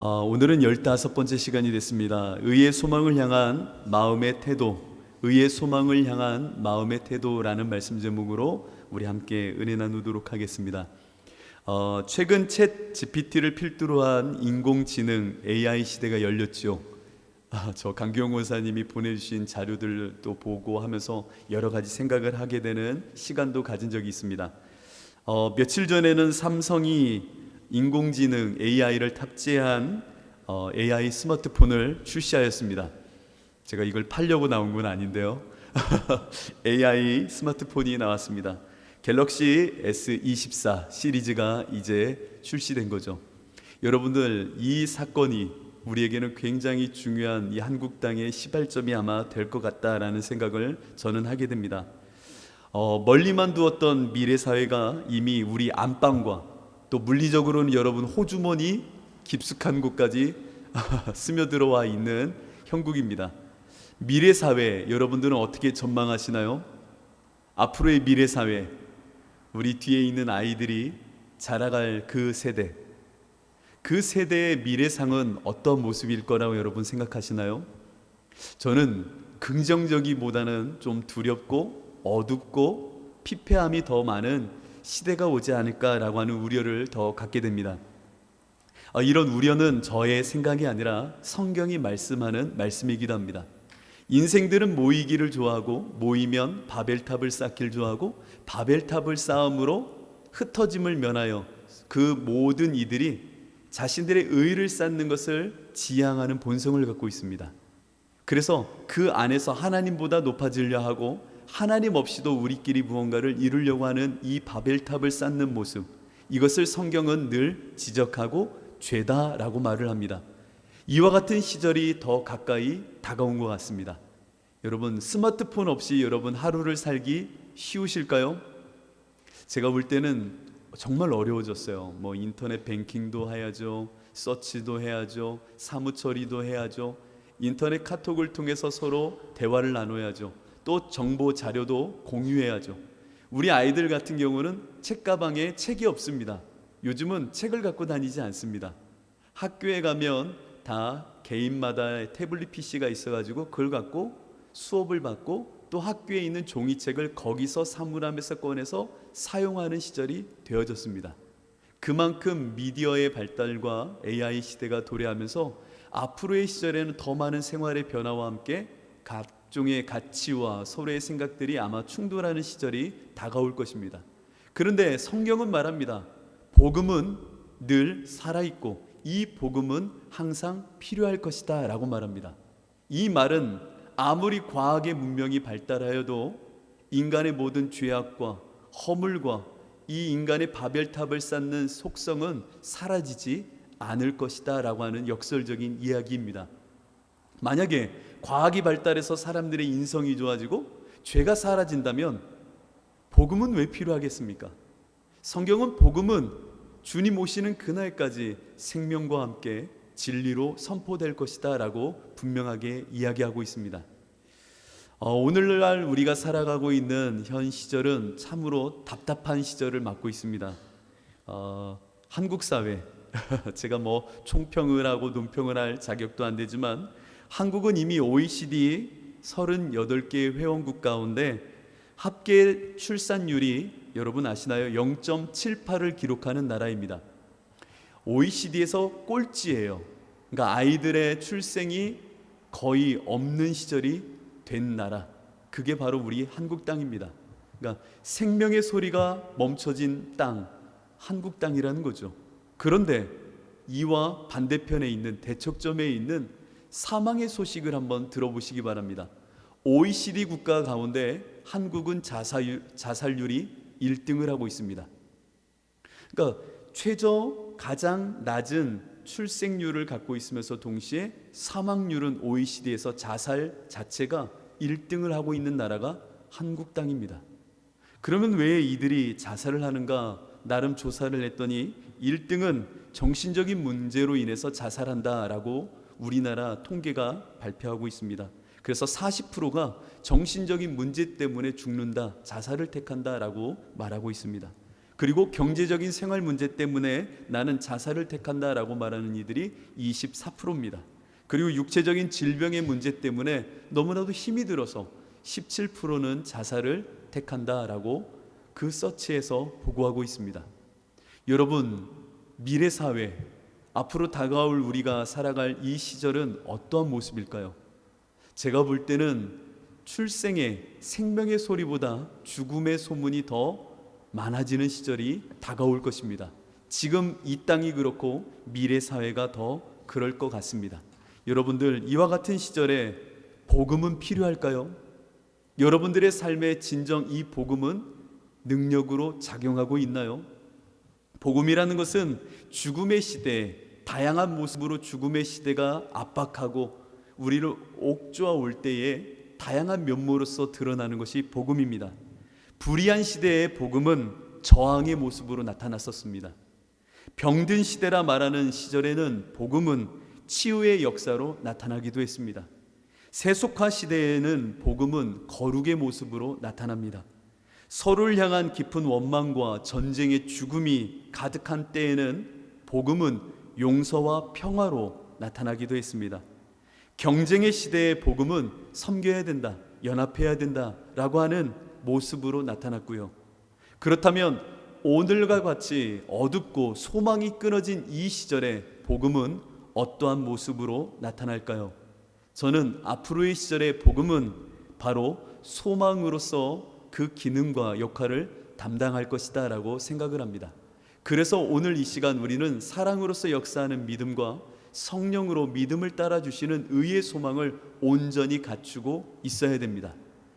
오늘은 15번째 시간이 됐습니다. 의의 소망을 향한 마음의 태도, 의의 소망을 향한 마음의 태도라는 말씀 제목으로 우리 함께 은혜 나누도록 하겠습니다. 최근 챗 GPT를 필두로 한 인공지능 AI 시대가 열렸죠. 저 강기용 원사님이 보내주신 자료들도 보고 하면서 여러 가지 생각을 하게 되는 시간도 가진 적이 있습니다. 며칠 전에는 삼성이 인공지능 AI를 탑재한 AI 스마트폰을 출시하였습니다. 제가 이걸 팔려고 나온 건 아닌데요. AI 스마트폰이 나왔습니다. 갤럭시 S24 시리즈가 이제 출시된 거죠. 여러분들, 이 사건이 우리에게는 굉장히 중요한 이 한국 땅의 시발점이 아마 될 것 같다라는 생각을 저는 하게 됩니다. 멀리만 두었던 미래 사회가 이미 우리 안방과 또 물리적으로는 여러분 호주머니 깊숙한 곳까지 스며들어와 있는 형국입니다. 미래 사회, 여러분들은 어떻게 전망하시나요? 앞으로의 미래 사회, 우리 뒤에 있는 아이들이 자라갈 그 세대의 미래상은 어떤 모습일 거라고 여러분 생각하시나요? 저는 긍정적이보다는 좀 두렵고 어둡고 피폐함이 더 많은 시대가 오지 않을까라고 하는 우려를 더 갖게 됩니다. 이런 우려는 저의 생각이 아니라 성경이 말씀하는 말씀이기도 합니다. 인생들은 모이기를 좋아하고 모이면 바벨탑을 쌓기를 좋아하고 바벨탑을 쌓음으로 흩어짐을 면하여 그 모든 이들이 자신들의 의를 쌓는 것을 지향하는 본성을 갖고 있습니다. 그래서 그 안에서 하나님보다 높아지려 하고 하나님 없이도 우리끼리 무언가를 이루려고 하는 이 바벨탑을 쌓는 모습, 이것을 성경은 늘 지적하고 죄다라고 말을 합니다. 이와 같은 시절이 더 가까이 다가온 것 같습니다. 여러분, 스마트폰 없이 여러분 하루를 살기 쉬우실까요? 제가 볼 때는 정말 어려워졌어요. 인터넷 뱅킹도 해야죠, 서치도 해야죠, 사무 처리도 해야죠, 인터넷 카톡을 통해서 서로 대화를 나눠야죠, 또 정보 자료도 공유해야죠. 우리 아이들 같은 경우는 책가방에 책이 없습니다. 요즘은 책을 갖고 다니지 않습니다. 학교에 가면 다 개인마다 태블릿 PC가 있어가지고 그걸 갖고 수업을 받고 또 학교에 있는 종이책을 거기서 사물함에서 꺼내서 사용하는 시절이 되어졌습니다. 그만큼 미디어의 발달과 AI 시대가 도래하면서 앞으로의 시절에는 더 많은 생활의 변화와 함께 각종의 가치와 서로의 생각들이 아마 충돌하는 시절이 다가올 것입니다. 그런데 성경은 말합니다. 복음은 늘 살아있고 이 복음은 항상 필요할 것이다 라고 말합니다. 이 말은 아무리 과학의 문명이 발달하여도 인간의 모든 죄악과 허물과 이 인간의 바벨탑을 쌓는 속성은 사라지지 않을 것이다 라고 하는 역설적인 이야기입니다. 만약에 과학이 발달해서 사람들의 인성이 좋아지고 죄가 사라진다면 복음은 왜 필요하겠습니까? 성경은 복음은 주님 오시는 그날까지 생명과 함께 진리로 선포될 것이다 라고 분명하게 이야기하고 있습니다. 오늘날 우리가 살아가고 있는 현 시절은 참으로 답답한 시절을 맞고 있습니다. 한국 사회, 제가 총평을 하고 논평을 할 자격도 안 되지만 한국은 이미 OECD 38개 회원국 가운데 합계 출산율이 여러분 아시나요? 0.78을 기록하는 나라입니다. OECD에서 꼴찌예요. 그러니까 아이들의 출생이 거의 없는 시절이 된 나라, 그게 바로 우리 한국 땅입니다. 그러니까 생명의 소리가 멈춰진 땅, 한국 땅이라는 거죠. 그런데 이와 반대편에 있는 대척점에 있는 사망의 소식을 한번 들어보시기 바랍니다. OECD 국가 가운데 한국은 자살률이 1등을 하고 있습니다. 그러니까 가장 낮은 출생률을 갖고 있으면서 동시에 사망률은 OECD에서 자살 자체가 1등을 하고 있는 나라가 한국 땅입니다. 그러면 왜 이들이 자살을 하는가? 나름 조사를 했더니 1등은 정신적인 문제로 인해서 자살한다라고 우리나라 통계가 발표하고 있습니다. 그래서 40%가 정신적인 문제 때문에 죽는다, 자살을 택한다라고 말하고 있습니다. 그리고 경제적인 생활 문제 때문에 나는 자살을 택한다라고 말하는 이들이 24%입니다. 그리고 육체적인 질병의 문제 때문에 너무나도 힘이 들어서 17%는 자살을 택한다라고 그 서치에서 보고하고 있습니다. 여러분, 미래 사회, 앞으로 다가올 우리가 살아갈 이 시절은 어떠한 모습일까요? 제가 볼 때는 출생의 생명의 소리보다 죽음의 소문이 더 많아지는 시절이 다가올 것입니다. 지금 이 땅이 그렇고 미래 사회가 더 그럴 것 같습니다. 여러분들, 이와 같은 시절에 복음은 필요할까요? 여러분들의 삶에 진정 이 복음은 능력으로 작용하고 있나요? 복음이라는 것은 죽음의 시대에 다양한 모습으로 죽음의 시대가 압박하고 우리를 옥조아 올 때에 다양한 면모로서 드러나는 것이 복음입니다. 불의한 시대의 복음은 저항의 모습으로 나타났었습니다. 병든 시대라 말하는 시절에는 복음은 치유의 역사로 나타나기도 했습니다. 세속화 시대에는 복음은 거룩의 모습으로 나타납니다. 서로를 향한 깊은 원망과 전쟁의 죽음이 가득한 때에는 복음은 용서와 평화로 나타나기도 했습니다. 경쟁의 시대의 복음은 섬겨야 된다, 연합해야 된다라고 하는 모습으로 나타났고요. 그렇다면 오늘과 같이 어둡고 소망이 끊어진 이 시절에 복음은 어떠한 모습으로 나타날까요? 저는 앞으로의 시절의 복음은 바로 소망으로서 그 기능과 역할을 담당할 것이다 라고 생각을 합니다. 그래서 오늘 이 시간 우리는 사랑으로서 역사하는 믿음과 성령으로 믿음을 따라주시는 의의 소망을 온전히 갖추고 있어야 됩니다.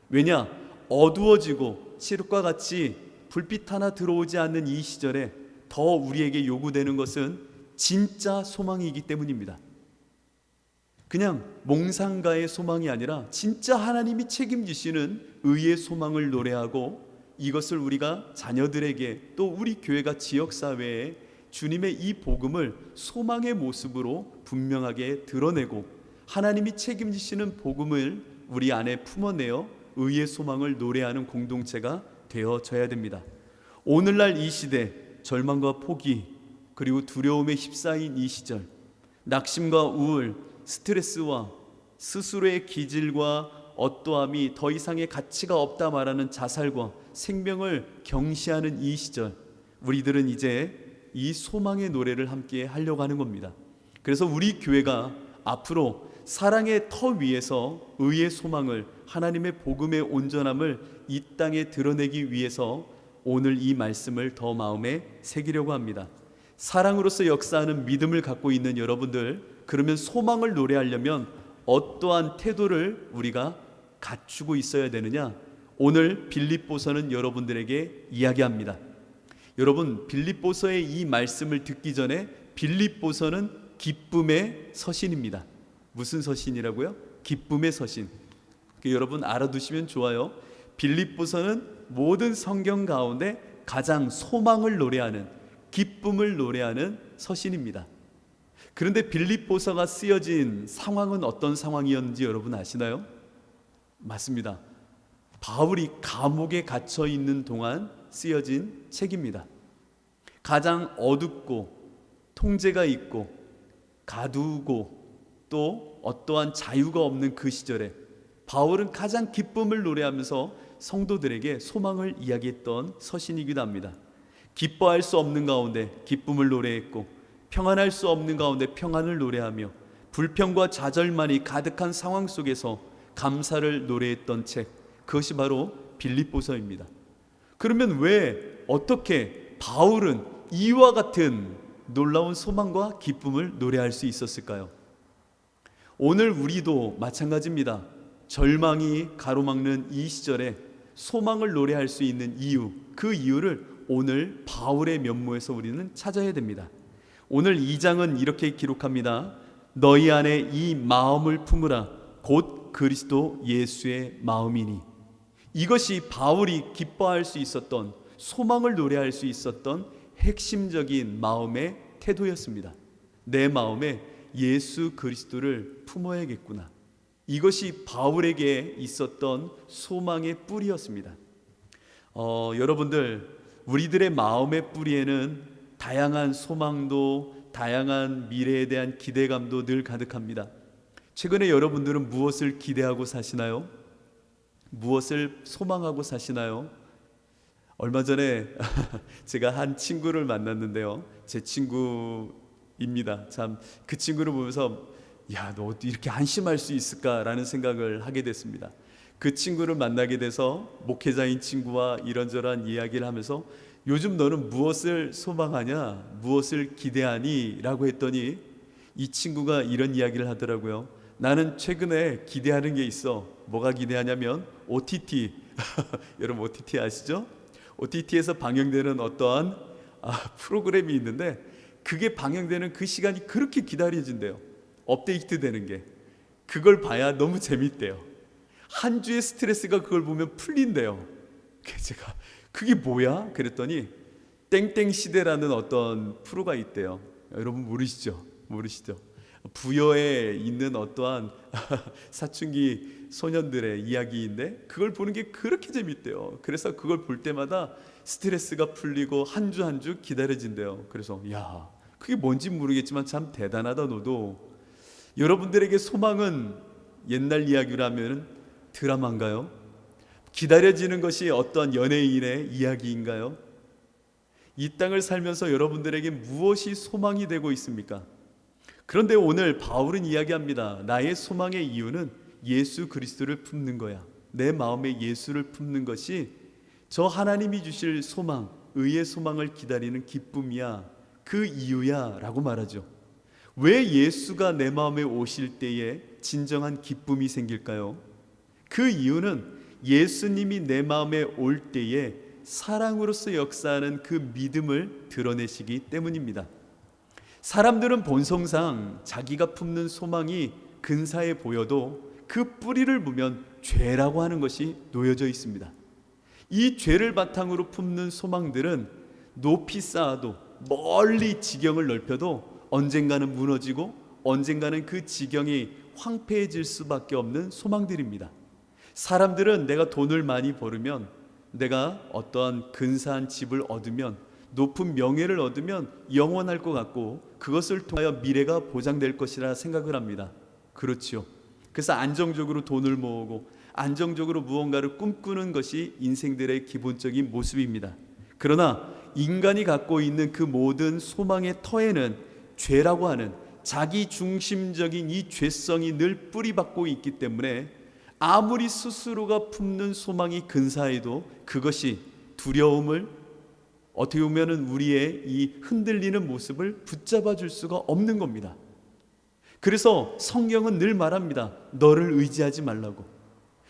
왜냐? 어두워지고 칠흑과 같이 불빛 하나 들어오지 않는 이 시절에 더 우리에게 요구되는 것은 진짜 소망이기 때문입니다. 그냥 몽상가의 소망이 아니라 진짜 하나님이 책임지시는 의의 소망을 노래하고 이것을 우리가 자녀들에게 또 우리 교회가 지역사회에 주님의 이 복음을 소망의 모습으로 분명하게 드러내고 하나님이 책임지시는 복음을 우리 안에 품어내어 의의 소망을 노래하는 공동체가 되어져야 됩니다. 오늘날 이 시대, 절망과 포기 그리고 두려움에 휩싸인 이 시절, 낙심과 우울, 스트레스와 스스로의 기질과 어떠함이 더 이상의 가치가 없다 말하는 자살과 생명을 경시하는 이 시절, 우리들은 이제 이 소망의 노래를 함께 하려고 하는 겁니다. 그래서 우리 교회가 앞으로 사랑의 터 위에서 의의 소망을, 하나님의 복음의 온전함을 이 땅에 드러내기 위해서 오늘 이 말씀을 더 마음에 새기려고 합니다. 사랑으로서 역사하는 믿음을 갖고 있는 여러분들, 그러면 소망을 노래하려면 어떠한 태도를 우리가 갖추고 있어야 되느냐? 오늘 빌립보서는 여러분들에게 이야기합니다. 여러분, 빌립보서의 이 말씀을 듣기 전에 빌립보서는 기쁨의 서신입니다. 무슨 서신이라고요? 기쁨의 서신. 여러분 알아두시면 좋아요. 빌립보서는 모든 성경 가운데 가장 소망을 노래하는, 기쁨을 노래하는 서신입니다. 그런데 빌립보서가 쓰여진 상황은 어떤 상황이었는지 여러분 아시나요? 맞습니다. 바울이 감옥에 갇혀 있는 동안 쓰여진 책입니다. 가장 어둡고 통제가 있고 가두고 또 어떠한 자유가 없는 그 시절에 바울은 가장 기쁨을 노래하면서 성도들에게 소망을 이야기했던 서신이기도 합니다. 기뻐할 수 없는 가운데 기쁨을 노래했고 평안할 수 없는 가운데 평안을 노래하며 불평과 좌절만이 가득한 상황 속에서 감사를 노래했던 책, 그것이 바로 빌립보서입니다. 그러면 왜 어떻게 바울은 이와 같은 놀라운 소망과 기쁨을 노래할 수 있었을까요? 오늘 우리도 마찬가지입니다. 절망이 가로막는 이 시절에 소망을 노래할 수 있는 이유, 그 이유를 오늘 바울의 면모에서 우리는 찾아야 됩니다. 오늘 2장은 이렇게 기록합니다. 너희 안에 이 마음을 품으라 곧 그리스도 예수의 마음이니. 이것이 바울이 기뻐할 수 있었던, 소망을 노래할 수 있었던 핵심적인 마음의 태도였습니다. 내 마음에 예수 그리스도를 품어야겠구나. 이것이 바울에게 있었던 소망의 뿌리였습니다. 여러분들, 우리들의 마음의 뿌리에는 다양한 소망도, 다양한 미래에 대한 기대감도 늘 가득합니다. 최근에 여러분들은 무엇을 기대하고 사시나요? 무엇을 소망하고 사시나요? 얼마 전에 제가 한 친구를 만났는데요, 제 친구입니다. 참 그 친구를 보면서 야, 너 어떻게 이렇게 안심할 수 있을까라는 생각을 하게 됐습니다. 그 친구를 만나게 돼서 목회자인 친구와 이런저런 이야기를 하면서 요즘 너는 무엇을 소망하냐, 무엇을 기대하니? 라고 했더니 이 친구가 이런 이야기를 하더라고요. 나는 최근에 기대하는 게 있어. 뭐가 기대하냐면 OTT. 여러분 OTT 아시죠? OTT에서 방영되는 어떠한 프로그램이 있는데 그게 방영되는 그 시간이 그렇게 기다려진대요. 업데이트 되는 게. 그걸 봐야 너무 재밌대요. 한 주의 스트레스가 그걸 보면 풀린대요. 제가 그게 뭐야? 그랬더니 땡땡 시대라는 어떤 프로가 있대요. 여러분 모르시죠? 부여에 있는 어떠한 사춘기 소년들의 이야기인데 그걸 보는 게 그렇게 재밌대요. 그래서 그걸 볼 때마다 스트레스가 풀리고 한 주 한 주 기다려진대요. 그래서 야, 그게 뭔지 모르겠지만 참 대단하다 너도. 여러분들에게 소망은 옛날 이야기라면 드라마인가요? 기다려지는 것이 어떤 연예인의 이야기인가요? 이 땅을 살면서 여러분들에게 무엇이 소망이 되고 있습니까? 그런데 오늘 바울은 이야기합니다. 나의 소망의 이유는 예수 그리스도를 품는 거야. 내 마음에 예수를 품는 것이 저 하나님이 주실 소망, 의의 소망을 기다리는 기쁨이야. 그 이유야 라고 말하죠. 왜 예수가 내 마음에 오실 때에 진정한 기쁨이 생길까요? 그 이유는 예수님이 내 마음에 올 때에 사랑으로서 역사하는 그 믿음을 드러내시기 때문입니다. 사람들은 본성상 자기가 품는 소망이 근사해 보여도 그 뿌리를 보면 죄라고 하는 것이 놓여져 있습니다. 이 죄를 바탕으로 품는 소망들은 높이 쌓아도 멀리 지경을 넓혀도 언젠가는 무너지고 언젠가는 그 지경이 황폐해질 수밖에 없는 소망들입니다. 사람들은 내가 돈을 많이 벌으면, 내가 어떠한 근사한 집을 얻으면, 높은 명예를 얻으면 영원할 것 같고 그것을 통하여 미래가 보장될 것이라 생각을 합니다. 그렇죠. 그래서 안정적으로 돈을 모으고 안정적으로 무언가를 꿈꾸는 것이 인생들의 기본적인 모습입니다. 그러나 인간이 갖고 있는 그 모든 소망의 터에는 죄라고 하는 자기 중심적인 이 죄성이 늘 뿌리박고 있기 때문에 아무리 스스로가 품는 소망이 근사해도 그것이 두려움을, 어떻게 보면 우리의 이 흔들리는 모습을 붙잡아 줄 수가 없는 겁니다. 그래서 성경은 늘 말합니다. 너를 의지하지 말라고.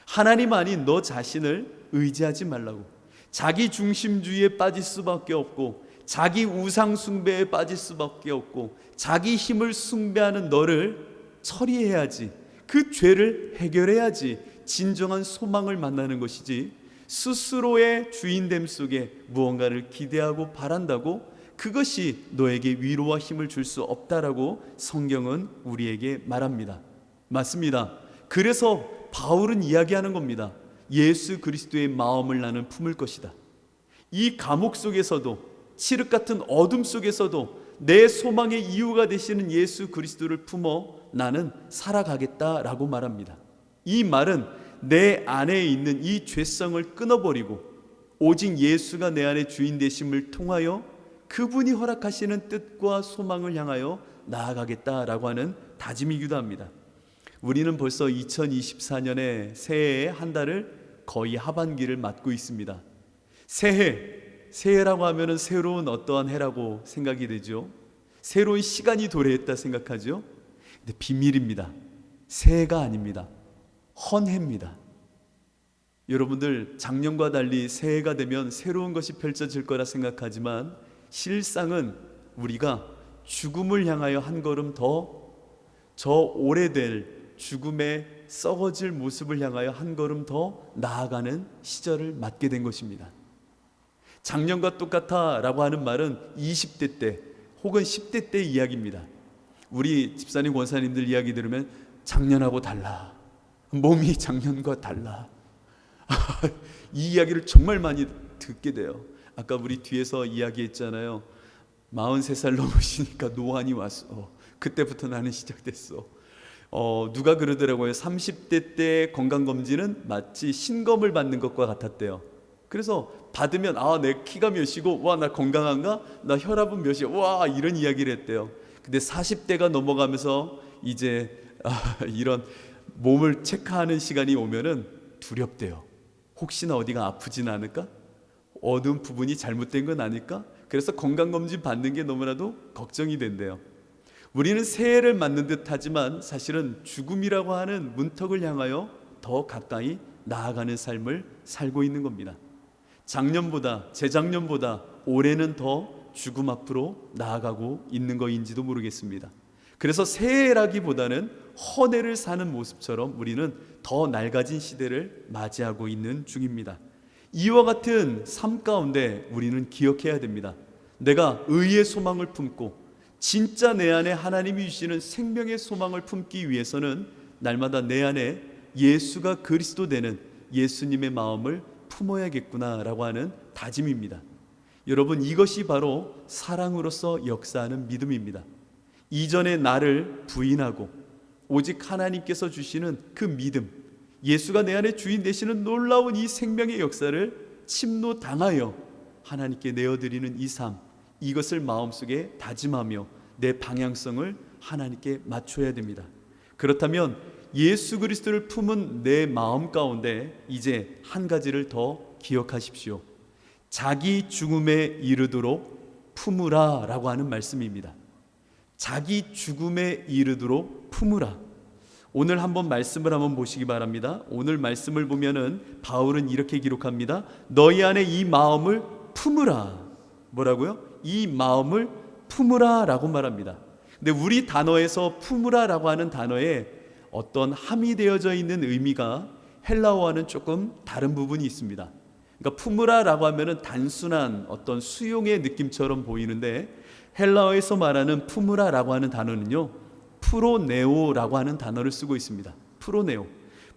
하나님 아닌 너 자신을 의지하지 말라고. 자기 중심주의에 빠질 수밖에 없고 자기 우상 숭배에 빠질 수밖에 없고 자기 힘을 숭배하는 너를 처리해야지, 그 죄를 해결해야지 진정한 소망을 만나는 것이지, 스스로의 주인됨 속에 무언가를 기대하고 바란다고 그것이 너에게 위로와 힘을 줄 수 없다라고 성경은 우리에게 말합니다. 맞습니다. 그래서 바울은 이야기하는 겁니다. 예수 그리스도의 마음을 나는 품을 것이다. 이 감옥 속에서도, 칠흑 같은 어둠 속에서도 내 소망의 이유가 되시는 예수 그리스도를 품어 나는 살아가겠다라고 말합니다. 이 말은 내 안에 있는 이 죄성을 끊어버리고 오직 예수가 내 안에 주인 되심을 통하여 그분이 허락하시는 뜻과 소망을 향하여 나아가겠다라고 하는 다짐이기도 합니다. 우리는 벌써 2024년의 새해의 한 달을 거의 하반기를 맞고 있습니다. 새해라고 하면은 새로운 어떠한 해라고 생각이 되죠. 새로운 시간이 도래했다 생각하죠. 근데 비밀입니다. 새해가 아닙니다. 헌해입니다. 여러분들 작년과 달리 새해가 되면 새로운 것이 펼쳐질 거라 생각하지만 실상은 우리가 죽음을 향하여 한 걸음 더, 저 오래될 죽음의 썩어질 모습을 향하여 한 걸음 더 나아가는 시절을 맞게 된 것입니다. 작년과 똑같아 라고 하는 말은 20대 때 혹은 10대 때 이야기입니다. 우리 집사님 권사님들 이야기 들으면 작년하고 달라, 몸이 작년과 달라 이 이야기를 정말 많이 듣게 돼요. 아까 우리 뒤에서 이야기했잖아요. 43살 넘으시니까 노안이 왔어. 그때부터 나는 시작됐어. 누가 그러더라고요. 30대 때 건강검진은 마치 신검을 받는 것과 같았대요. 그래서 받으면 내 키가 몇이고 와 나 건강한가? 나 혈압은 몇이야? 와 이런 이야기를 했대요. 근데 40대가 넘어가면서 이제 이런 몸을 체크하는 시간이 오면은 두렵대요. 혹시나 어디가 아프진 않을까? 어느 부분이 잘못된 건 아닐까? 그래서 건강검진 받는 게 너무나도 걱정이 된대요. 우리는 새해를 맞는 듯 하지만 사실은 죽음이라고 하는 문턱을 향하여 더 가까이 나아가는 삶을 살고 있는 겁니다. 작년보다 재작년보다 올해는 더 죽음 앞으로 나아가고 있는 것인지도 모르겠습니다. 그래서 새해라기보다는 헌해를 사는 모습처럼 우리는 더 낡아진 시대를 맞이하고 있는 중입니다. 이와 같은 삶 가운데 우리는 기억해야 됩니다. 내가 의의 소망을 품고 진짜 내 안에 하나님이 주시는 생명의 소망을 품기 위해서는 날마다 내 안에 예수가 그리스도 되는 예수님의 마음을 품어야겠구나라고 하는 다짐입니다. 여러분, 이것이 바로 사랑으로서 역사하는 믿음입니다. 이전의 나를 부인하고 오직 하나님께서 주시는 그 믿음, 예수가 내 안에 주인 되시는 놀라운 이 생명의 역사를 침노당하여 하나님께 내어드리는 이 삶, 이것을 마음속에 다짐하며 내 방향성을 하나님께 맞춰야 됩니다. 그렇다면 예수 그리스도를 품은 내 마음 가운데 이제 한 가지를 더 기억하십시오. 자기 죽음에 이르도록 품으라 라고 하는 말씀입니다. 자기 죽음에 이르도록 품으라. 오늘 한번 말씀을 한번 보시기 바랍니다. 오늘 말씀을 보면은 바울은 이렇게 기록합니다. 너희 안에 이 마음을 품으라. 뭐라고요? 이 마음을 품으라 라고 말합니다. 근데 우리 단어에서 품으라 라고 하는 단어에 어떤 함이 되어져 있는 의미가 헬라어와는 조금 다른 부분이 있습니다. 그러니까 품으라 라고 하면은 단순한 어떤 수용의 느낌처럼 보이는데 헬라어에서 말하는 품으라 라고 하는 단어는요, 프로네오라고 하는 단어를 쓰고 있습니다.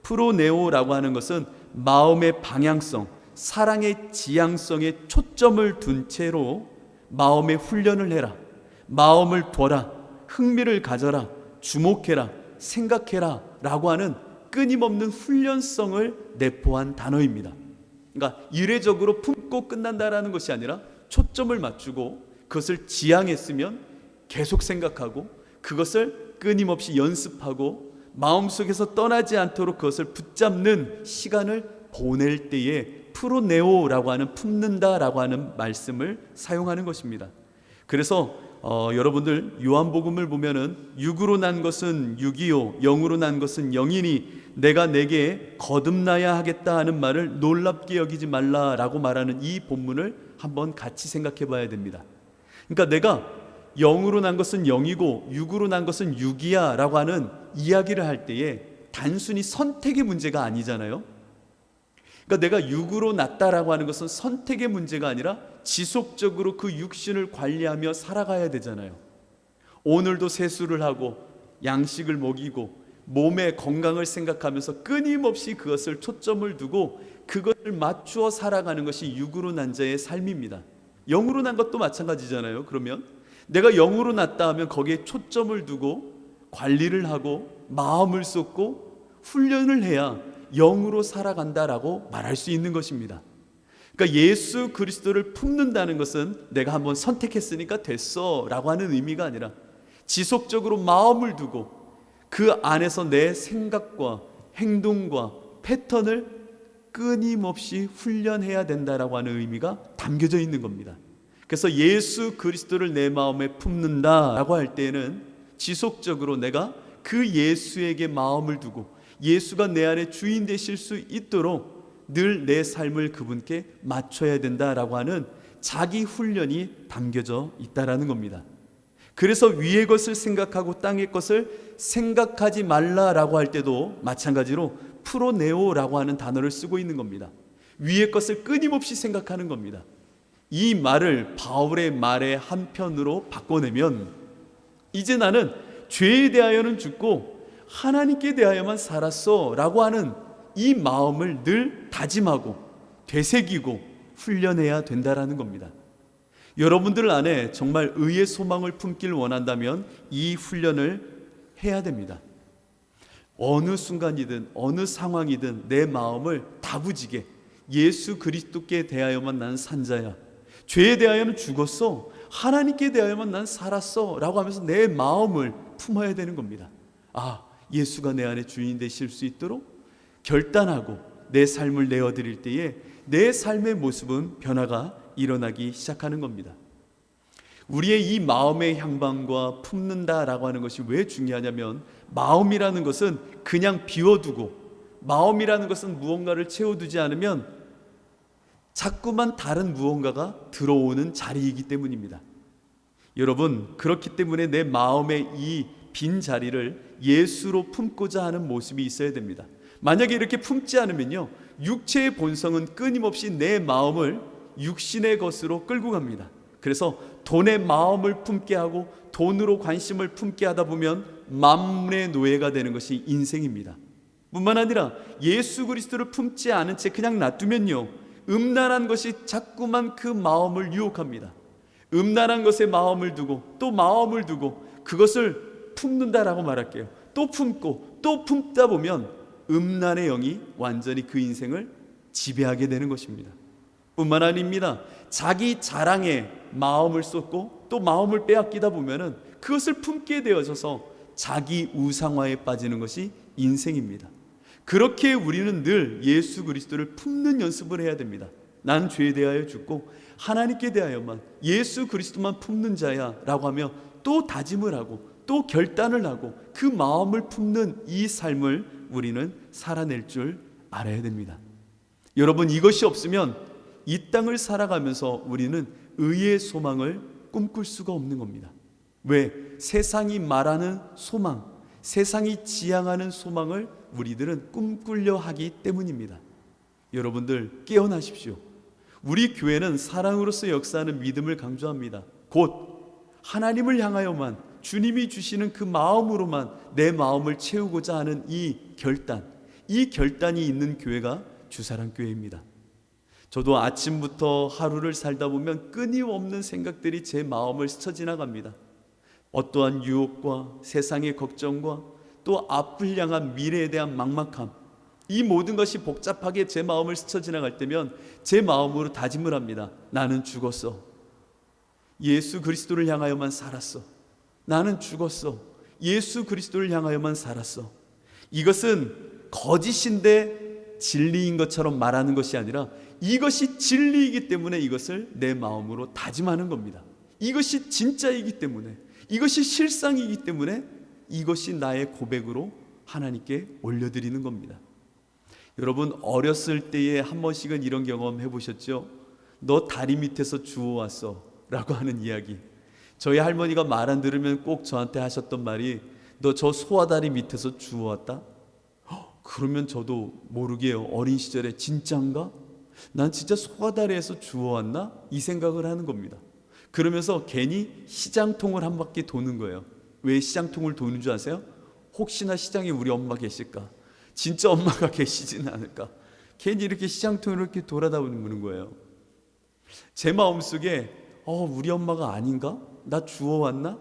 프로네오라고 하는 것은 마음의 방향성, 사랑의 지향성에 초점을 둔 채로 마음의 훈련을 해라, 마음을 둬라, 흥미를 가져라, 주목해라, 생각해라 라고 하는 끊임없는 훈련성을 내포한 단어입니다. 그러니까 이례적으로 품고 끝난다라는 것이 아니라 초점을 맞추고 그것을 지향했으면 계속 생각하고 그것을 끊임없이 연습하고 마음속에서 떠나지 않도록 그것을 붙잡는 시간을 보낼 때에 프로네오라고 하는 품는다라고 하는 말씀을 사용하는 것입니다. 그래서 여러분들 요한복음을 보면은 육으로 난 것은 육이요 영으로 난 것은 영이니 내가 내게 거듭나야 하겠다 하는 말을 놀랍게 여기지 말라라고 말하는 이 본문을 한번 같이 생각해 봐야 됩니다. 그러니까 내가 영으로 난 것은 영이고 육으로 난 것은 육이야 라고 하는 이야기를 할 때에 단순히 선택의 문제가 아니잖아요. 그러니까 내가 육으로 났다라고 하는 것은 선택의 문제가 아니라 지속적으로 그 육신을 관리하며 살아가야 되잖아요. 오늘도 세수를 하고 양식을 먹이고 몸의 건강을 생각하면서 끊임없이 그것을 초점을 두고 그것을 맞추어 살아가는 것이 육으로 난 자의 삶입니다. 영으로 난 것도 마찬가지잖아요. 그러면 내가 영으로 났다 하면 거기에 초점을 두고 관리를 하고 마음을 쏟고 훈련을 해야 영으로 살아간다라고 말할 수 있는 것입니다. 그러니까 예수 그리스도를 품는다는 것은 내가 한번 선택했으니까 됐어 라고 하는 의미가 아니라 지속적으로 마음을 두고 그 안에서 내 생각과 행동과 패턴을 끊임없이 훈련해야 된다라고 하는 의미가 담겨져 있는 겁니다. 그래서 예수 그리스도를 내 마음에 품는다라고 할 때에는 지속적으로 내가 그 예수에게 마음을 두고 예수가 내 안에 주인 되실 수 있도록 늘 내 삶을 그분께 맞춰야 된다라고 하는 자기 훈련이 담겨져 있다라는 겁니다. 그래서 위의 것을 생각하고 땅의 것을 생각하지 말라라고 할 때도 마찬가지로 프로네오라고 하는 단어를 쓰고 있는 겁니다. 위의 것을 끊임없이 생각하는 겁니다. 이 말을 바울의 말의 한편으로 바꿔내면 이제 나는 죄에 대하여는 죽고 하나님께 대하여만 살았어 라고 하는 이 마음을 늘 다짐하고 되새기고 훈련해야 된다라는 겁니다. 여러분들 안에 정말 의의 소망을 품길 원한다면 이 훈련을 해야 됩니다. 어느 순간이든 어느 상황이든 내 마음을 다부지게 예수 그리스도께 대하여만 난 산자야, 죄에 대하여는 죽었어, 하나님께 대하여만 난 살았어 라고 하면서 내 마음을 품어야 되는 겁니다. 예수가 내 안에 주인 되실 수 있도록 결단하고 내 삶을 내어드릴 때에 내 삶의 모습은 변화가 일어나기 시작하는 겁니다. 우리의 이 마음의 향방과 품는다라고 하는 것이 왜 중요하냐면, 마음이라는 것은 그냥 비워두고, 마음이라는 것은 무언가를 채워두지 않으면 자꾸만 다른 무언가가 들어오는 자리이기 때문입니다. 여러분, 그렇기 때문에 내 마음의 이 빈 자리를 예수로 품고자 하는 모습이 있어야 됩니다. 만약에 이렇게 품지 않으면요, 육체의 본성은 끊임없이 내 마음을 육신의 것으로 끌고 갑니다. 그래서 돈에 마음을 품게 하고 돈으로 관심을 품게 하다 보면 만문의 노예가 되는 것이 인생입니다. 뿐만 아니라 예수 그리스도를 품지 않은 채 그냥 놔두면요, 음란한 것이 자꾸만 그 마음을 유혹합니다. 음란한 것에 마음을 두고 또 마음을 두고 그것을 품는다라고 말할게요. 또 품고 또 품다 보면 음란의 영이 완전히 그 인생을 지배하게 되는 것입니다. 뿐만 아닙니다. 자기 자랑에 마음을 쏟고 또 마음을 빼앗기다 보면은 그것을 품게 되어져서 자기 우상화에 빠지는 것이 인생입니다. 그렇게 우리는 늘 예수 그리스도를 품는 연습을 해야 됩니다. 난 죄에 대하여 죽고 하나님께 대하여만, 예수 그리스도만 품는 자야 라고 하며 또 다짐을 하고 또 결단을 하고 그 마음을 품는 이 삶을 우리는 살아낼 줄 알아야 됩니다. 여러분, 이것이 없으면 이 땅을 살아가면서 우리는 의의 소망을 꿈꿀 수가 없는 겁니다. 왜? 세상이 말하는 소망, 세상이 지향하는 소망을 우리들은 꿈꾸려 하기 때문입니다. 여러분들 깨어나십시오. 우리 교회는 사랑으로서 역사하는 믿음을 강조합니다. 곧 하나님을 향하여만, 주님이 주시는 그 마음으로만 내 마음을 채우고자 하는 이 결단이 있는 교회가 주사랑교회입니다. 저도 아침부터 하루를 살다 보면 끊임없는 생각들이 제 마음을 스쳐 지나갑니다. 어떠한 유혹과 세상의 걱정과 또 앞을 향한 미래에 대한 막막함, 이 모든 것이 복잡하게 제 마음을 스쳐 지나갈 때면 제 마음으로 다짐을 합니다. 나는 죽었어. 예수 그리스도를 향하여만 살았어. 나는 죽었어. 예수 그리스도를 향하여만 살았어. 이것은 거짓인데 진리인 것처럼 말하는 것이 아니라 이것이 진리이기 때문에 이것을 내 마음으로 다짐하는 겁니다. 이것이 진짜이기 때문에, 이것이 실상이기 때문에 이것이 나의 고백으로 하나님께 올려드리는 겁니다. 여러분, 어렸을 때에 한 번씩은 이런 경험 해보셨죠? 너 다리 밑에서 주워왔어 라고 하는 이야기. 저희 할머니가 말 안 들으면 꼭 저한테 하셨던 말이, 너 저 소화다리 밑에서 주워왔다? 그러면 저도 모르게 어린 시절에 진짠가? 난 진짜 소화다리에서 주워왔나? 이 생각을 하는 겁니다. 그러면서 괜히 시장통을 한 바퀴 도는 거예요. 왜 시장통을 도는 줄 아세요? 혹시나 시장에 우리 엄마 계실까? 진짜 엄마가 계시지는 않을까? 괜히 이렇게 시장통을 이렇게 돌아다니는 거예요. 제 마음속에 우리 엄마가 아닌가? 나 주워왔나?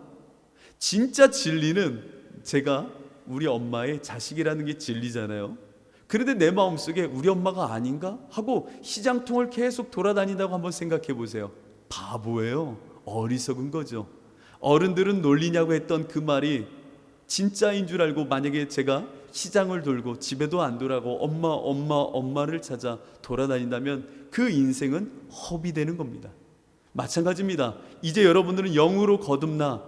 진짜 진리는 제가 우리 엄마의 자식이라는 게 진리잖아요. 그런데 내 마음속에 우리 엄마가 아닌가? 하고 시장통을 계속 돌아다닌다고 한번 생각해 보세요. 바보예요. 어리석은 거죠. 어른들은 놀리냐고 했던 그 말이 진짜인 줄 알고 만약에 제가 시장을 돌고 집에도 안 돌아가고 엄마를 찾아 돌아다닌다면 그 인생은 헛이 되는 겁니다. 마찬가지입니다. 이제 여러분들은 영으로 거듭나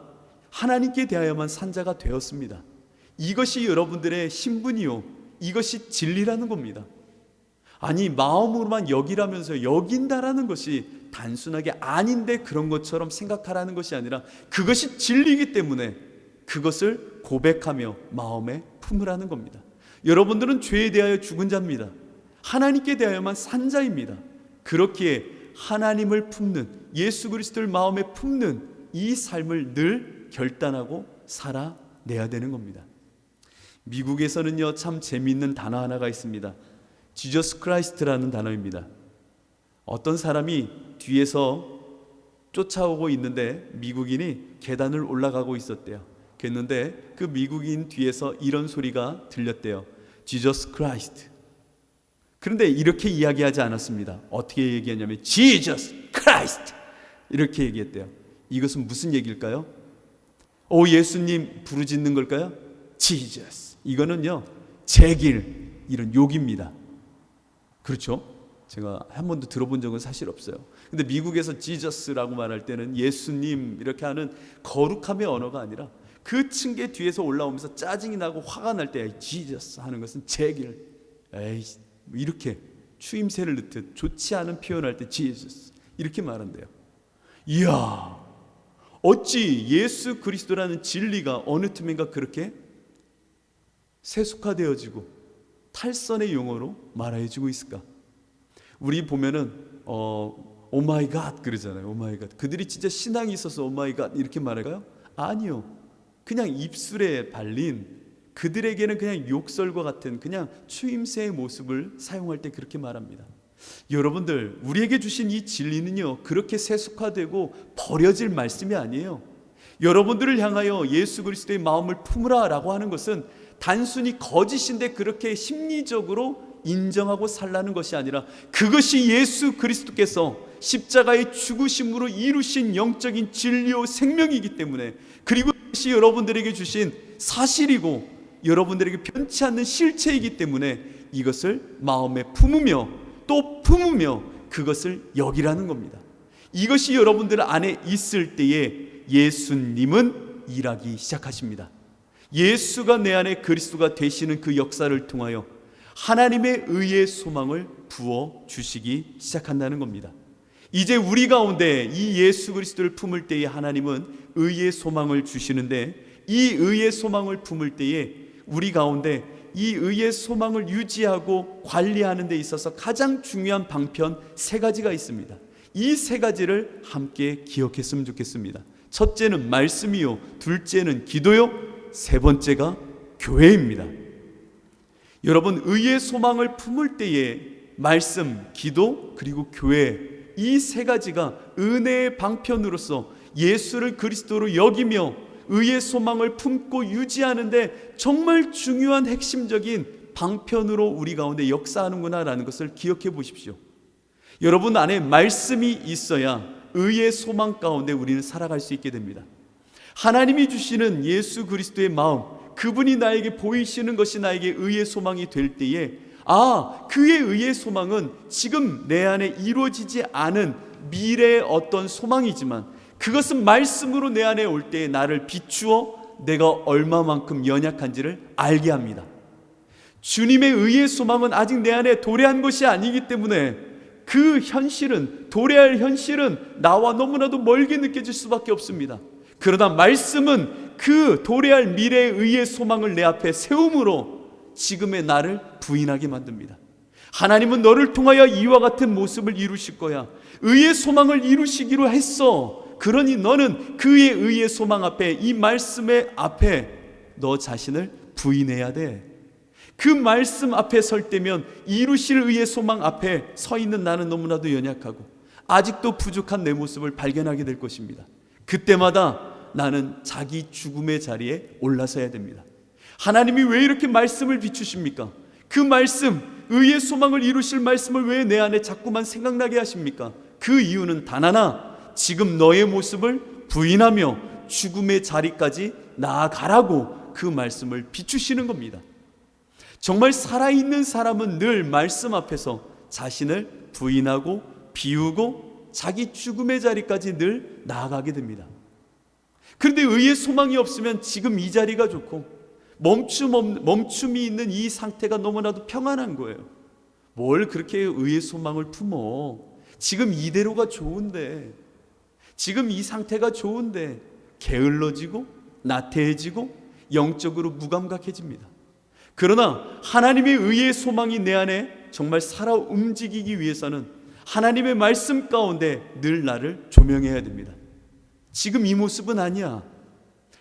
하나님께 대하여만 산 자가 되었습니다. 이것이 여러분들의 신분이요, 이것이 진리라는 겁니다. 아니, 마음으로만 여기라면서 여긴다라는 것이 단순하게 아닌데 그런 것처럼 생각하라는 것이 아니라 그것이 진리이기 때문에 그것을 고백하며 마음에 품으라는 겁니다. 여러분들은 죄에 대하여 죽은 자입니다. 하나님께 대하여만 산 자입니다. 그렇기에 하나님을 품는, 예수 그리스도를 마음에 품는 이 삶을 늘 결단하고 살아내야 되는 겁니다. 미국에서는요, 참 재미있는 단어 하나가 있습니다. 지저스 크라이스트라는 단어입니다. 어떤 사람이 뒤에서 쫓아오고 있는데 미국인이 계단을 올라가고 있었대요. 그랬는데 그 미국인 뒤에서 이런 소리가 들렸대요. Jesus Christ. 그런데 이렇게 이야기하지 않았습니다. 어떻게 얘기했냐면 Jesus Christ 이렇게 얘기했대요. 이것은 무슨 얘기일까요? 오, 예수님 부르짖는 걸까요? Jesus. 이거는요, 제길, 이런 욕입니다. 그렇죠? 제가 한 번도 들어본 적은 사실 없어요. 근데 미국에서 지저스라고 말할 때는 예수님 이렇게 하는 거룩함의 언어가 아니라 그 층계 뒤에서 올라오면서 짜증이 나고 화가 날 때 지저스 하는 것은 제길, 에이, 이렇게 추임새를 넣듯 좋지 않은 표현할 때 지저스 이렇게 말한대요. 이야, 어찌 예수 그리스도라는 진리가 어느 틈인가 그렇게 세속화되어지고 탈선의 용어로 말해지고 있을까? 우리 보면은 오마이 갓 그러잖아요. 오마이 갓. 그들이 진짜 신앙이 있어서 오마이 갓 이렇게 말할까요? 아니요. 그냥 입술에 발린, 그들에게는 그냥 욕설과 같은 그냥 추임새의 모습을 사용할 때 그렇게 말합니다. 여러분들, 우리에게 주신 이 진리는요, 그렇게 세속화되고 버려질 말씀이 아니에요. 여러분들을 향하여 예수 그리스도의 마음을 품으라 라고 하는 것은 단순히 거짓인데 그렇게 심리적으로 인정하고 살라는 것이 아니라 그것이 예수 그리스도께서 십자가의 죽으심으로 이루신 영적인 진리요 생명이기 때문에, 그리고 그것이 여러분들에게 주신 사실이고 여러분들에게 변치 않는 실체이기 때문에 이것을 마음에 품으며 또 품으며 그것을 여기라는 겁니다. 이것이 여러분들 안에 있을 때에 예수님은 일하기 시작하십니다. 예수가 내 안에 그리스도가 되시는 그 역사를 통하여 하나님의 의의 소망을 부어 주시기 시작한다는 겁니다. 이제 우리 가운데 이 예수 그리스도를 품을 때에 하나님은 의의 소망을 주시는데, 이 의의 소망을 품을 때에 우리 가운데 이 의의 소망을 유지하고 관리하는 데 있어서 가장 중요한 방편 세 가지가 있습니다. 이 세 가지를 함께 기억했으면 좋겠습니다. 첫째는 말씀이요, 둘째는 기도요, 세 번째가 교회입니다. 여러분, 의의 소망을 품을 때에 말씀, 기도, 그리고 교회, 이 세 가지가 은혜의 방편으로서 예수를 그리스도로 여기며 의의 소망을 품고 유지하는데 정말 중요한 핵심적인 방편으로 우리 가운데 역사하는구나라는 것을 기억해 보십시오. 여러분 안에 말씀이 있어야 의의 소망 가운데 우리는 살아갈 수 있게 됩니다. 하나님이 주시는 예수 그리스도의 마음, 그분이 나에게 보이시는 것이 나에게 의의 소망이 될 때에, 그의 의의 소망은 지금 내 안에 이루어지지 않은 미래의 어떤 소망이지만 그것은 말씀으로 내 안에 올 때에 나를 비추어 내가 얼마만큼 연약한지를 알게 합니다. 주님의 의의 소망은 아직 내 안에 도래한 것이 아니기 때문에 그 현실은, 도래할 현실은 나와 너무나도 멀게 느껴질 수밖에 없습니다. 그러나 말씀은 그 도래할 미래의 의의 소망을 내 앞에 세움으로 지금의 나를 부인하게 만듭니다. 하나님은 너를 통하여 이와 같은 모습을 이루실 거야. 의의 소망을 이루시기로 했어. 그러니 너는 그의 의의 소망 앞에, 이 말씀의 앞에 너 자신을 부인해야 돼. 그 말씀 앞에 설 때면 이루실 의의 소망 앞에 서 있는 나는 너무나도 연약하고 아직도 부족한 내 모습을 발견하게 될 것입니다. 그때마다 나는 자기 죽음의 자리에 올라서야 됩니다. 하나님이 왜 이렇게 말씀을 비추십니까? 그 말씀, 의의 소망을 이루실 말씀을 왜 내 안에 자꾸만 생각나게 하십니까? 그 이유는 단 하나, 지금 너의 모습을 부인하며 죽음의 자리까지 나아가라고 그 말씀을 비추시는 겁니다. 정말 살아있는 사람은 늘 말씀 앞에서 자신을 부인하고 비우고 자기 죽음의 자리까지 늘 나아가게 됩니다. 그런데 의의 소망이 없으면 지금 이 자리가 좋고 멈춤이 있는 이 상태가 너무나도 평안한 거예요. 뭘 그렇게 의의 소망을 품어? 지금 이대로가 좋은데, 지금 이 상태가 좋은데 게을러지고 나태해지고 영적으로 무감각해집니다. 그러나 하나님의 의의 소망이 내 안에 정말 살아 움직이기 위해서는 하나님의 말씀 가운데 늘 나를 조명해야 됩니다. 지금 이 모습은 아니야.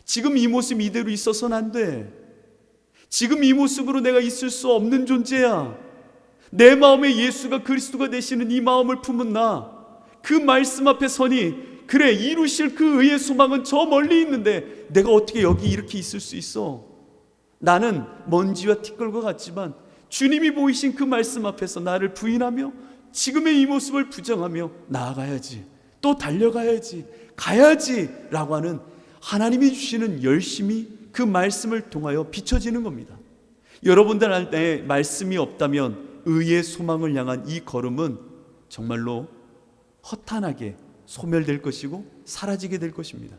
지금 이 모습 이대로 있어서는 안 돼. 지금 이 모습으로 내가 있을 수 없는 존재야. 내 마음에 예수가 그리스도가 되시는 이 마음을 품은 나, 그 말씀 앞에 서니 그래, 이루실 그 의의 소망은 저 멀리 있는데 내가 어떻게 여기 이렇게 있을 수 있어? 나는 먼지와 티끌과 같지만 주님이 보이신 그 말씀 앞에서 나를 부인하며 지금의 이 모습을 부정하며 나아가야지, 또 달려가야지, 가야지 라고 하는 하나님이 주시는 열심이 그 말씀을 통하여 비춰지는 겁니다. 여러분들 안에 말씀이 없다면 의의 소망을 향한 이 걸음은 정말로 허탄하게 소멸될 것이고 사라지게 될 것입니다.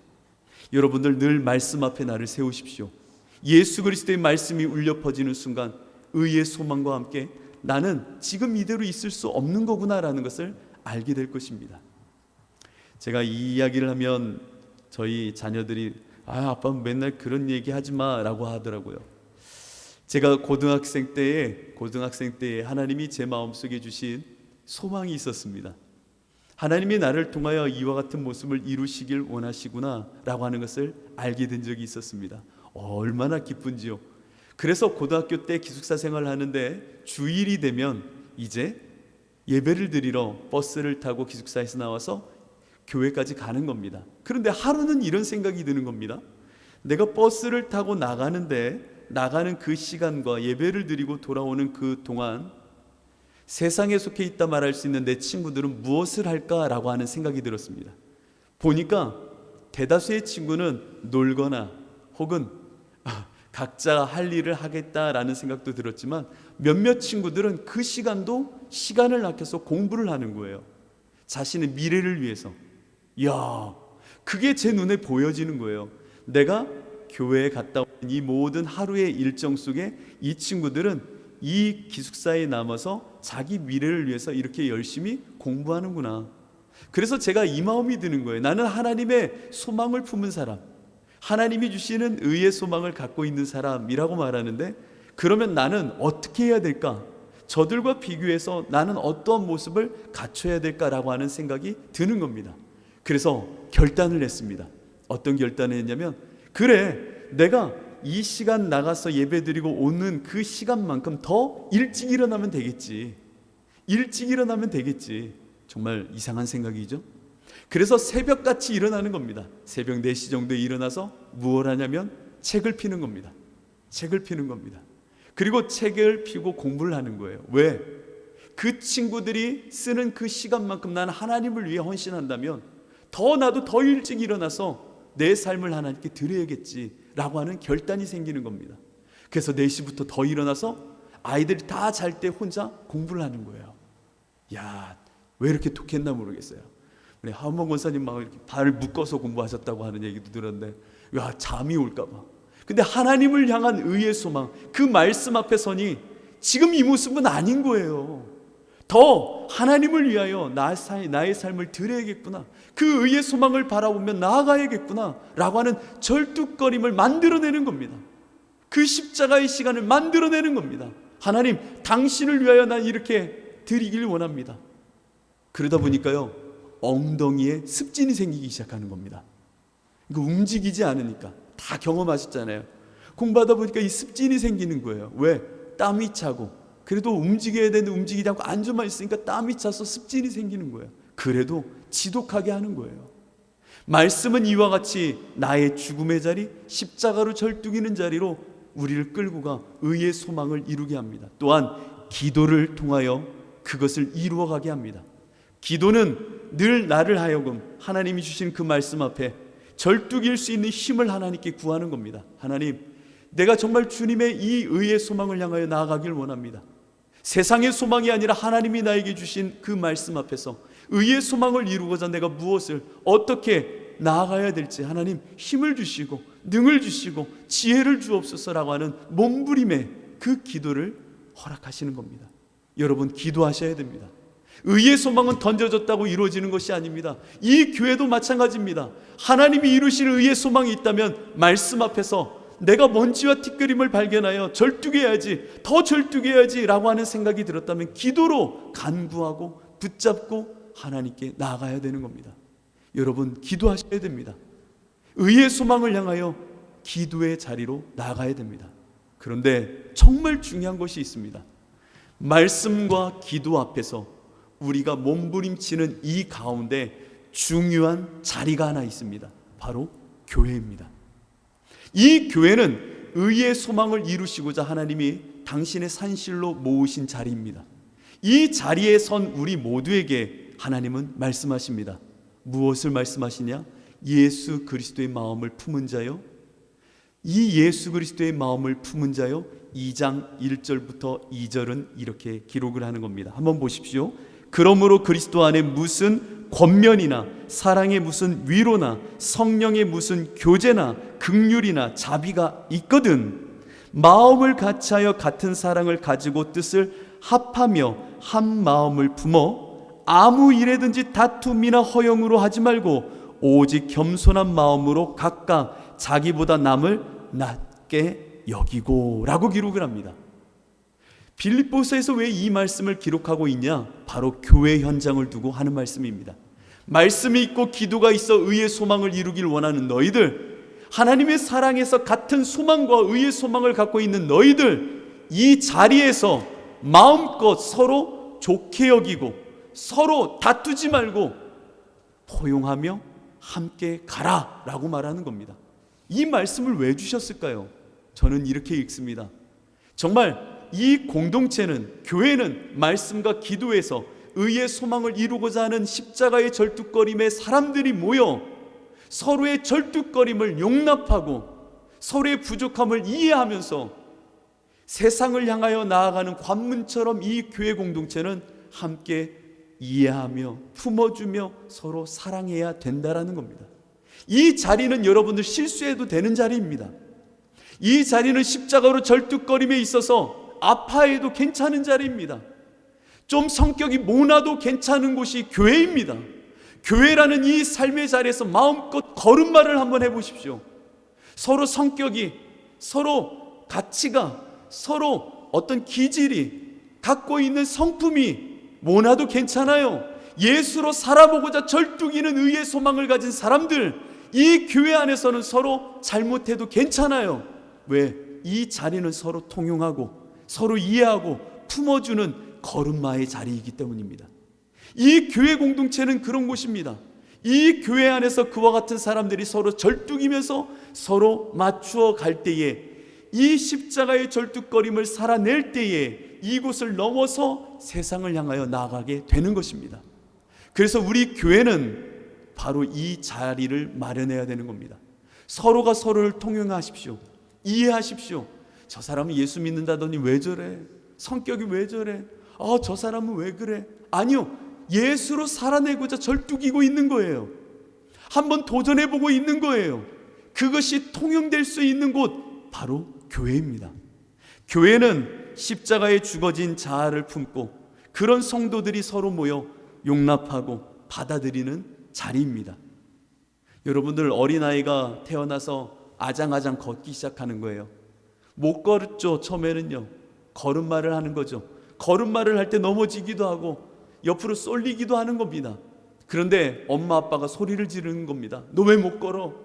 여러분들 늘 말씀 앞에 나를 세우십시오. 예수 그리스도의 말씀이 울려 퍼지는 순간 의의 소망과 함께 나는 지금 이대로 있을 수 없는 거구나라는 것을 알게 될 것입니다. 제가 이 이야기를 하면 저희 자녀들이 아빠 맨날 그런 얘기 하지 마라고 하더라고요. 제가 고등학생 때에 하나님이 제 마음속에 주신 소망이 있었습니다. 하나님이 나를 통하여 이와 같은 모습을 이루시길 원하시구나 라고 하는 것을 알게 된 적이 있었습니다. 얼마나 기쁜지요. 그래서 고등학교 때 기숙사 생활을 하는데 주일이 되면 이제 예배를 드리러 버스를 타고 기숙사에서 나와서 교회까지 가는 겁니다. 그런데 하루는 이런 생각이 드는 겁니다. 내가 버스를 타고 나가는 그 시간과 예배를 드리고 돌아오는 그 동안 세상에 속해 있다 말할 수 있는 내 친구들은 무엇을 할까라고 하는 생각이 들었습니다. 보니까 대다수의 친구는 놀거나 혹은 각자 할 일을 하겠다라는 생각도 들었지만 몇몇 친구들은 그 시간을 아껴서 공부를 하는 거예요. 자신의 미래를 위해서. 이야, 그게 제 눈에 보여지는 거예요. 내가 교회에 갔다 온 이 모든 하루의 일정 속에 이 친구들은 이 기숙사에 남아서 자기 미래를 위해서 이렇게 열심히 공부하는구나. 그래서 제가 이 마음이 드는 거예요. 나는 하나님의 소망을 품은 사람, 하나님이 주시는 의의 소망을 갖고 있는 사람이라고 말하는데, 그러면 나는 어떻게 해야 될까? 저들과 비교해서 나는 어떤 모습을 갖춰야 될까라고 하는 생각이 드는 겁니다. 그래서 결단을 했습니다. 어떤 결단을 했냐면, 그래, 내가 이 시간 나가서 예배드리고 오는 그 시간만큼 더 일찍 일어나면 되겠지. 정말 이상한 생각이죠. 그래서 새벽같이 일어나는 겁니다. 새벽 4시 정도에 일어나서 무엇을 하냐면 책을 피는 겁니다. 그리고 책을 피고 공부를 하는 거예요. 왜? 그 친구들이 쓰는 그 시간만큼 나는 하나님을 위해 헌신한다면 나도 더 일찍 일어나서 내 삶을 하나님께 드려야겠지 라고 하는 결단이 생기는 겁니다. 그래서 4시부터 더 일어나서 아이들이 다 잘 때 혼자 공부를 하는 거예요. 야, 왜 이렇게 독했나 모르겠어요. 우리 하원봉 권사님 막 이렇게 발을 묶어서 공부하셨다고 하는 얘기도 들었는데, 야, 잠이 올까 봐. 근데 하나님을 향한 의의 소망, 그 말씀 앞에 서니 지금 이 모습은 아닌 거예요. 더 하나님을 위하여 나의 삶을 드려야겠구나, 그 의의 소망을 바라보며 나아가야겠구나 라고 하는 절뚝거림을 만들어내는 겁니다. 그 십자가의 시간을 만들어내는 겁니다. 하나님, 당신을 위하여 난 이렇게 드리길 원합니다. 그러다 보니까요, 엉덩이에 습진이 생기기 시작하는 겁니다. 이거 움직이지 않으니까. 다 경험하셨잖아요. 공부하다 보니까 이 습진이 생기는 거예요. 왜? 땀이 차고, 그래도 움직여야 되는데 움직이지 않고 앉아만 있으니까 땀이 차서 습진이 생기는 거예요. 그래도 지독하게 하는 거예요. 말씀은 이와 같이 나의 죽음의 자리, 십자가로 절뚝이는 자리로 우리를 끌고 가 의의 소망을 이루게 합니다. 또한 기도를 통하여 그것을 이루어가게 합니다. 기도는 늘 나를 하여금 하나님이 주신 그 말씀 앞에 절뚝일 수 있는 힘을 하나님께 구하는 겁니다. 하나님, 내가 정말 주님의 이 의의 소망을 향하여 나아가길 원합니다. 세상의 소망이 아니라 하나님이 나에게 주신 그 말씀 앞에서 의의 소망을 이루고자 내가 무엇을 어떻게 나아가야 될지 하나님 힘을 주시고 능을 주시고 지혜를 주옵소서라고 하는 몸부림의 그 기도를 허락하시는 겁니다. 여러분, 기도하셔야 됩니다. 의의 소망은 던져졌다고 이루어지는 것이 아닙니다. 이 교회도 마찬가지입니다. 하나님이 이루시는 의의 소망이 있다면 말씀 앞에서 내가 먼지와 티끌임을 발견하여 절뚝해야지, 더 절뚝해야지 라고 하는 생각이 들었다면 기도로 간구하고 붙잡고 하나님께 나아가야 되는 겁니다. 여러분, 기도하셔야 됩니다. 의의 소망을 향하여 기도의 자리로 나아가야 됩니다. 그런데 정말 중요한 것이 있습니다. 말씀과 기도 앞에서 우리가 몸부림치는 이 가운데 중요한 자리가 하나 있습니다. 바로 교회입니다. 이 교회는 의의 소망을 이루시고자 하나님이 당신의 산실로 모으신 자리입니다. 이 자리에 선 우리 모두에게 하나님은 말씀하십니다. 무엇을 말씀하시냐? 예수 그리스도의 마음을 품은 자요, 이 예수 그리스도의 마음을 품은 자요. 2장 1절부터 2절은 이렇게 기록을 하는 겁니다. 한번 보십시오. 그러므로 그리스도 안에 무슨 권면이나 사랑의 무슨 위로나 성령의 무슨 교제나 긍휼이나 자비가 있거든 마음을 같이하여 같은 사랑을 가지고 뜻을 합하며 한 마음을 품어 아무 일에든지 다툼이나 허영으로 하지 말고 오직 겸손한 마음으로 각각 자기보다 남을 낮게 여기고 라고 기록을 합니다. 빌립보서에서 왜 이 말씀을 기록하고 있냐? 바로 교회 현장을 두고 하는 말씀입니다. 말씀이 있고 기도가 있어 의의 소망을 이루길 원하는 너희들, 하나님의 사랑에서 같은 소망과 의의 소망을 갖고 있는 너희들, 이 자리에서 마음껏 서로 좋게 여기고 서로 다투지 말고 포용하며 함께 가라 라고 말하는 겁니다. 이 말씀을 왜 주셨을까요? 저는 이렇게 읽습니다. 정말 이 공동체는, 교회는 말씀과 기도에서 의의 소망을 이루고자 하는 십자가의 절뚝거림에 사람들이 모여 서로의 절뚝거림을 용납하고 서로의 부족함을 이해하면서 세상을 향하여 나아가는 관문처럼 이 교회 공동체는 함께 이해하며 품어주며 서로 사랑해야 된다라는 겁니다. 이 자리는 여러분들 실수해도 되는 자리입니다. 이 자리는 십자가로 절뚝거림에 있어서 아파해도 괜찮은 자리입니다. 좀 성격이 모나도 괜찮은 곳이 교회입니다. 교회라는 이 삶의 자리에서 마음껏 걸음마를 한번 해보십시오. 서로 성격이, 서로 가치가, 서로 어떤 기질이, 갖고 있는 성품이 모나도 괜찮아요. 예수로 살아보고자 절뚝이는 의의 소망을 가진 사람들, 이 교회 안에서는 서로 잘못해도 괜찮아요. 왜? 이 자리는 서로 통용하고 서로 이해하고 품어주는 걸음마의 자리이기 때문입니다. 이 교회 공동체는 그런 곳입니다. 이 교회 안에서 그와 같은 사람들이 서로 절뚝이면서 서로 맞추어 갈 때에, 이 십자가의 절뚝거림을 살아낼 때에 이곳을 넘어서 세상을 향하여 나아가게 되는 것입니다. 그래서 우리 교회는 바로 이 자리를 마련해야 되는 겁니다. 서로가 서로를 통용하십시오. 이해하십시오. 저 사람은 예수 믿는다더니 왜 저래? 성격이 왜 저래? 저 사람은 왜 그래? 아니요, 예수로 살아내고자 절뚝이고 있는 거예요. 한번 도전해보고 있는 거예요. 그것이 통용될 수 있는 곳, 바로 교회입니다. 교회는 십자가에 죽어진 자아를 품고 그런 성도들이 서로 모여 용납하고 받아들이는 자리입니다. 여러분들 어린아이가 태어나서 아장아장 걷기 시작하는 거예요. 못 걸었죠. 처음에는요. 걸음마를 하는 거죠. 걸음마를 할 때 넘어지기도 하고 옆으로 쏠리기도 하는 겁니다. 그런데 엄마 아빠가 소리를 지르는 겁니다. 너 왜 못 걸어?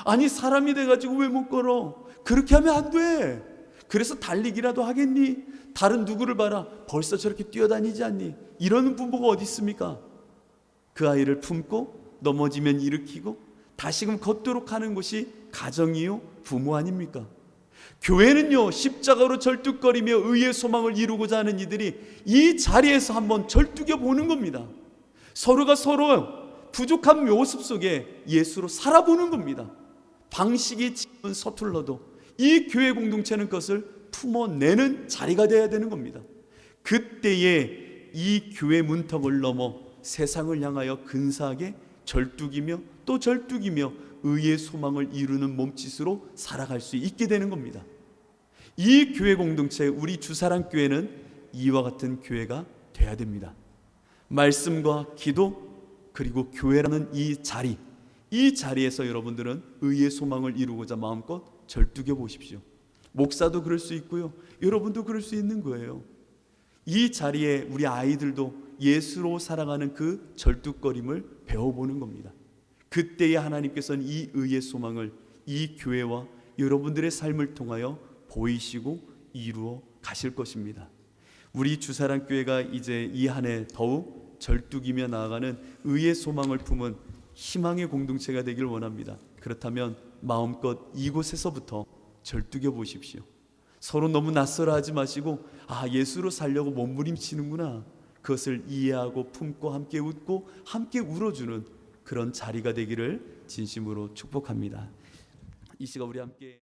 아니 사람이 돼가지고 왜 못 걸어? 그렇게 하면 안 돼. 그래서 달리기라도 하겠니? 다른 누구를 봐라. 벌써 저렇게 뛰어다니지 않니? 이러는 부모가 어디 있습니까? 그 아이를 품고 넘어지면 일으키고 다시금 걷도록 하는 것이 가정이요 부모 아닙니까? 교회는요, 십자가로 절뚝거리며 의의 소망을 이루고자 하는 이들이 이 자리에서 한번 절뚝여 보는 겁니다. 서로가 서로 부족한 모습 속에 예수로 살아보는 겁니다. 방식이 지금은 서툴러도 이 교회 공동체는 그것을 품어내는 자리가 되어야 되는 겁니다. 그때에 이 교회 문턱을 넘어 세상을 향하여 근사하게 절뚝이며 또 절뚝이며 의의 소망을 이루는 몸짓으로 살아갈 수 있게 되는 겁니다. 이 교회 공동체, 우리 주사랑교회는 이와 같은 교회가 돼야 됩니다. 말씀과 기도 그리고 교회라는 이 자리에서 여러분들은 의의 소망을 이루고자 마음껏 절뚝여 보십시오. 목사도 그럴 수 있고요, 여러분도 그럴 수 있는 거예요. 이 자리에 우리 아이들도 예수로 살아가는 그 절뚝거림을 배워보는 겁니다. 그때에 하나님께서는 이 의의 소망을 이 교회와 여러분들의 삶을 통하여 보이시고 이루어 가실 것입니다. 우리 주사랑교회가 이제 이 한 해 더욱 절뚝이며 나아가는 의의 소망을 품은 희망의 공동체가 되길 원합니다. 그렇다면 마음껏 이곳에서부터 절뚝여 보십시오. 서로 너무 낯설어 하지 마시고, 예수로 살려고 몸부림치는구나, 그것을 이해하고 품고 함께 웃고 함께 울어주는 그런 자리가 되기를 진심으로 축복합니다. 이 시간 우리 함께